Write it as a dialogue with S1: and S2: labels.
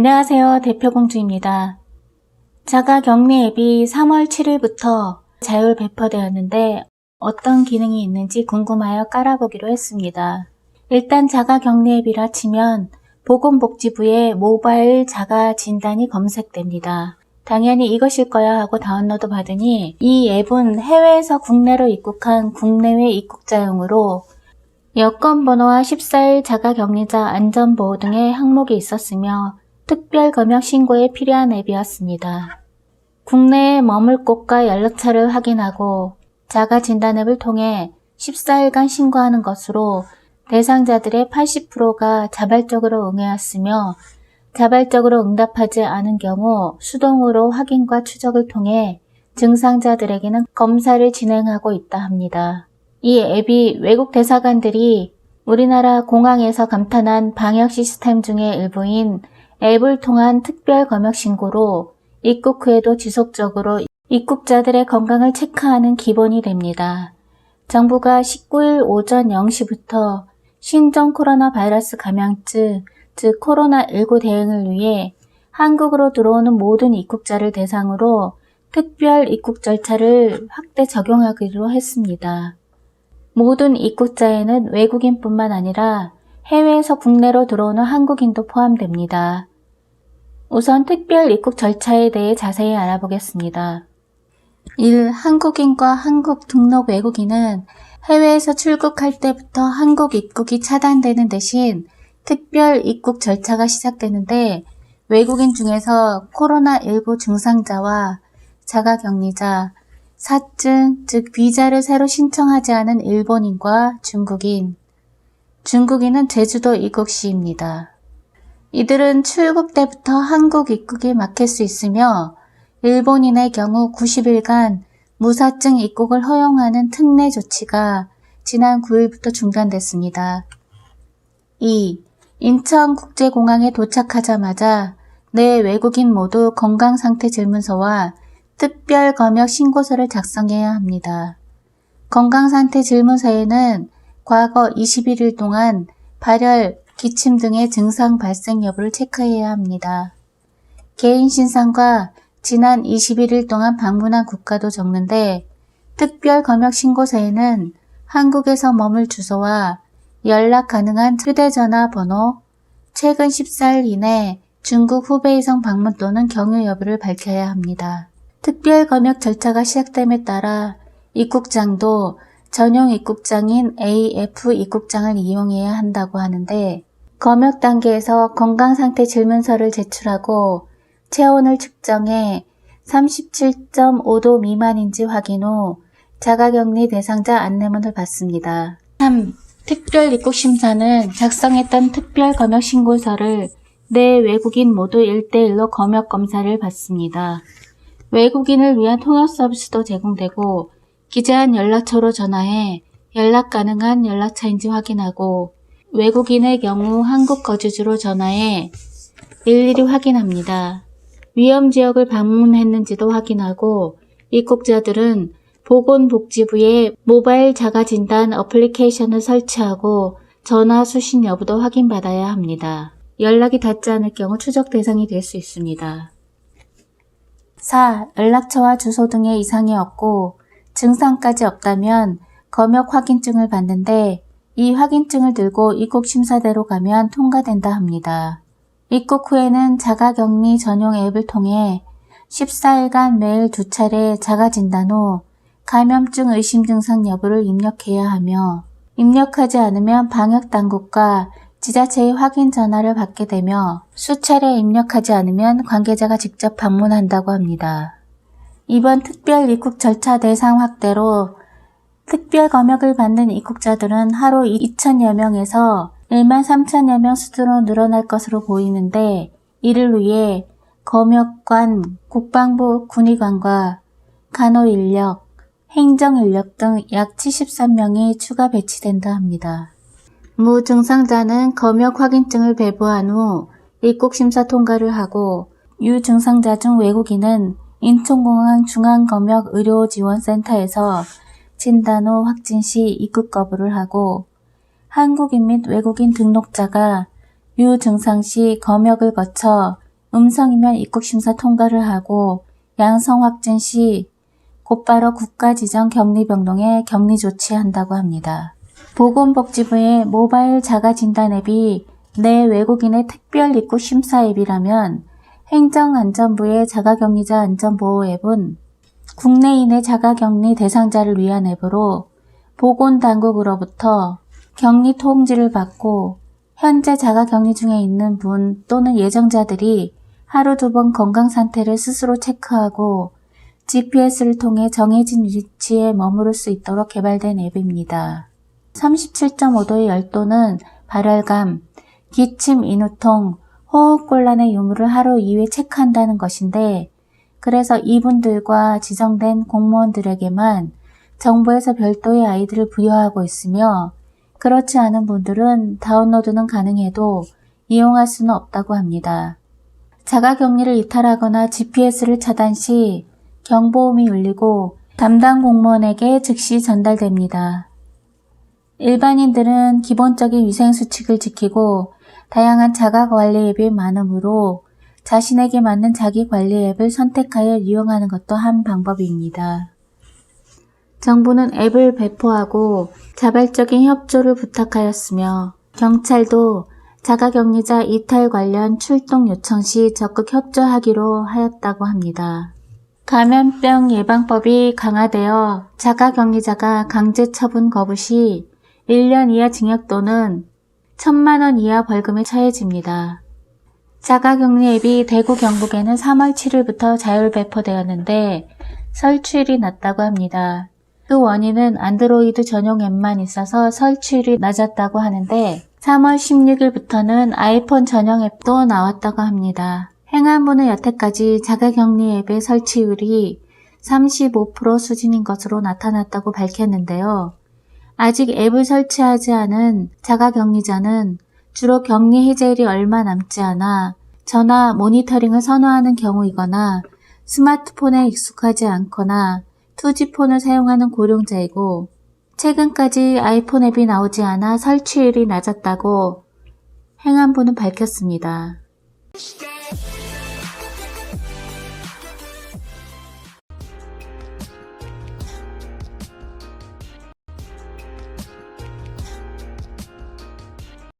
S1: 안녕하세요. 대표공주입니다. 자가격리 앱이 3월 7일부터 자율 배포되었는데 어떤 기능이 있는지 궁금하여 깔아보기로 했습니다. 일단 자가격리 앱이라 치면 보건복지부의 모바일 자가진단이 검색됩니다. 당연히 이것일 거야 하고 다운로드 받으니 이 앱은 해외에서 국내로 입국한 국내외 입국자용으로 여권번호와 14일 자가격리자 안전보호 등의 항목이 있었으며 특별검역 신고에 필요한 앱이었습니다. 국내에 머물 곳과 연락처를 확인하고 자가진단 앱을 통해 14일간 신고하는 것으로 대상자들의 80%가 자발적으로 응해왔으며 자발적으로 응답하지 않은 경우 수동으로 확인과 추적을 통해 증상자들에게는 검사를 진행하고 있다 합니다. 이 앱이 외국 대사관들이 우리나라 공항에서 감탄한 방역 시스템 중의 일부인 앱을 통한 특별검역 신고로 입국 후에도 지속적으로 입국자들의 건강을 체크하는 기본이 됩니다. 정부가 19일 오전 0시부터 신종 코로나 바이러스 감염증, 즉 코로나19 대응을 위해 한국으로 들어오는 모든 입국자를 대상으로 특별 입국 절차를 확대 적용하기로 했습니다. 모든 입국자에는 외국인뿐만 아니라 해외에서 국내로 들어오는 한국인도 포함됩니다. 우선 특별 입국 절차에 대해 자세히 알아보겠습니다. 1. 한국인과 한국 등록 외국인은 해외에서 출국할 때부터 한국 입국이 차단되는 대신 특별 입국 절차가 시작되는데 외국인 중에서 코로나19 증상자와 자가격리자, 사증, 즉 비자를 새로 신청하지 않은 일본인과 중국인은 제주도 입국 시입니다. 이들은 출국 때부터 한국 입국이 막힐 수 있으며 일본인의 경우 90일간 무사증 입국을 허용하는 특례 조치가 지난 9일부터 중단됐습니다. 2. 인천국제공항에 도착하자마자 내 외국인 모두 건강상태 질문서와 특별검역 신고서를 작성해야 합니다. 건강상태 질문서에는 과거 21일 동안 발열, 기침 등의 증상 발생 여부를 체크해야 합니다. 개인 신상과 지난 21일 동안 방문한 국가도 적는데 특별검역 신고서에는 한국에서 머물 주소와 연락 가능한 휴대전화 번호, 최근 14일 이내 중국 후베이성 방문 또는 경유 여부를 밝혀야 합니다. 특별검역 절차가 시작됨에 따라 입국장도 전용 입국장인 AF 입국장을 이용해야 한다고 하는데 검역 단계에서 건강상태 질문서를 제출하고 체온을 측정해 37.5도 미만인지 확인 후 자가격리 대상자 안내문을 받습니다. 3. 특별입국심사는 작성했던 특별검역신고서를 내 외국인 모두 1대1로 검역검사를 받습니다. 외국인을 위한 통역 서비스도 제공되고 기재한 연락처로 전화해 연락 가능한 연락처인지 확인하고 외국인의 경우 한국 거주지로 전화해 일일이 확인합니다. 위험지역을 방문했는지도 확인하고 입국자들은 보건복지부의 모바일 자가진단 어플리케이션을 설치하고 전화 수신 여부도 확인받아야 합니다. 연락이 닿지 않을 경우 추적 대상이 될 수 있습니다. 4. 연락처와 주소 등의 이상이 없고 증상까지 없다면 검역 확인증을 받는데 이 확인증을 들고 입국 심사대로 가면 통과된다 합니다. 입국 후에는 자가격리 전용 앱을 통해 14일간 매일 2차례 자가진단 후 감염증 의심 증상 여부를 입력해야 하며 입력하지 않으면 방역당국과 지자체의 확인 전화를 받게 되며 수차례 입력하지 않으면 관계자가 직접 방문한다고 합니다. 이번 특별 입국 절차 대상 확대로 특별검역을 받는 입국자들은 하루 2,000여 명에서 13,000여 명 수준으로 늘어날 것으로 보이는데 이를 위해 검역관, 국방부 군의관과 간호인력, 행정인력 등 약 73명이 추가 배치된다 합니다. 무증상자는 검역 확인증을 배부한 후 입국심사 통과를 하고 유증상자 중 외국인은 인천공항 중앙검역의료지원센터에서 진단 후 확진 시 입국 거부를 하고 한국인 및 외국인 등록자가 유증상 시 검역을 거쳐 음성이면 입국심사 통과를 하고 양성 확진 시 곧바로 국가지정 격리병동에 격리 조치한다고 합니다. 보건복지부의 모바일 자가진단 앱이 내 외국인의 특별 입국 심사 앱이라면 행정안전부의 자가격리자 안전보호 앱은 국내인의 자가격리 대상자를 위한 앱으로 보건당국으로부터 격리 통지를 받고 현재 자가격리 중에 있는 분 또는 예정자들이 하루 2번 건강상태를 스스로 체크하고 GPS를 통해 정해진 위치에 머무를 수 있도록 개발된 앱입니다. 37.5도의 열도는 발열감, 기침, 인후통, 호흡곤란의 유무를 하루 2회 체크한다는 것인데 그래서 이분들과 지정된 공무원들에게만 정부에서 별도의 아이디를 부여하고 있으며 그렇지 않은 분들은 다운로드는 가능해도 이용할 수는 없다고 합니다. 자가격리를 이탈하거나 GPS를 차단 시 경보음이 울리고 담당 공무원에게 즉시 전달됩니다. 일반인들은 기본적인 위생수칙을 지키고 다양한 자가관리 앱이 많으므로 자신에게 맞는 자기관리 앱을 선택하여 이용하는 것도 한 방법입니다. 정부는 앱을 배포하고 자발적인 협조를 부탁하였으며 경찰도 자가격리자 이탈 관련 출동 요청 시 적극 협조하기로 하였다고 합니다. 감염병 예방법이 강화되어 자가격리자가 강제처분 거부 시 1년 이하 징역 또는 1,000만 원 이하 벌금에 처해집니다. 자가격리 앱이 대구 경북에는 3월 7일부터 자율 배포되었는데 설치율이 낮다고 합니다. 그 원인은 안드로이드 전용 앱만 있어서 설치율이 낮았다고 하는데 3월 16일부터는 아이폰 전용 앱도 나왔다고 합니다. 행안부는 여태까지 자가격리 앱의 설치율이 35% 수준인 것으로 나타났다고 밝혔는데요. 아직 앱을 설치하지 않은 자가격리자는 주로 격리 해제일이 얼마 남지 않아 전화 모니터링을 선호하는 경우이거나 스마트폰에 익숙하지 않거나 2G폰을 사용하는 고령자이고 최근까지 아이폰 앱이 나오지 않아 설치율이 낮았다고 행안부는 밝혔습니다.